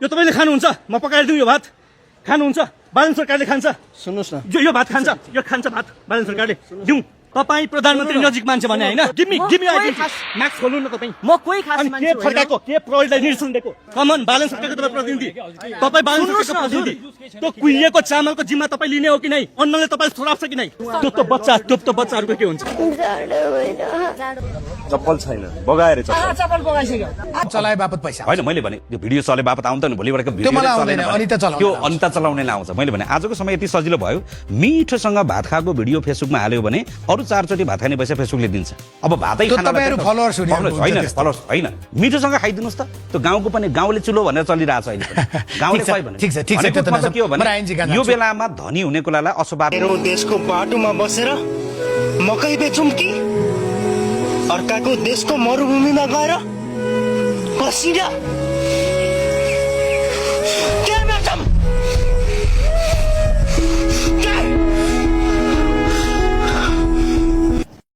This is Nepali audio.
यो तपाईँले खानुहुन्छ, म पकाएर दिउँ यो भात खानुहुन्छ, बालन सरकारले खान्छ। सुन्नुहोस् न, यो भात खान्छ, यो खान्छ भात बालन सरकारले दिउँ। तपाईँ प्रधानमन्त्री नजिक मान्छे भने होइन, गिमी मास्क खोल्नु न तपाईँ। म कोही खास अनि मान्छे के फर्काएको, के प्रहरीलाई निर्देशन दिएको? कमन बालन सरकारको तपाईँ प्रतिनिधि, तपाईँ बालन सरकारको प्रतिनिधि। त्यो कुहिएको चामलको जिम्मा तपाईँ लिने हो कि नै? अन्नले तपाईँ छोराउँछ कि नै? त्यो त बच्चाहरूको के हुन्छ? चप्पल छैन, बगाएर चप्पल बगाइसक्यो। चलाए बापत पैसा होइन मैले भने त्यो भिडियो चले बापत आउँदैन नि, भोलिबाट त्यो मलाई आउँदैन, अनिता चलाउने त्यो अनिता चलाउनेलाई आउँछ। मैले भने आजको समय यति सजिलो भयो, मिठोसँग भात खाएको भिडियो फेसबुकमा हाल्यो भने अरू 4 चोटि भात खाने पैसा फेसबुकले दिन्छ। अब भातै खान तपाईहरु फलोअर्स हुने होइन, फलोअर्स होइन, मिठोसँग खाइदिनुस् त। त्यो गाउँको पनि गाउँले चुलो भनेर चलिरहेछ अहिले पनि। गाउँले खुवाइ भने ठिक छ, त्यो त मतलब के हो भने यो बेलामा धनी हुने कुरालाई असोबार देशको बाटोमा बसेर मकै बेचौँ कि अर्काको देशको मरुभूमिमा गएर कसिरा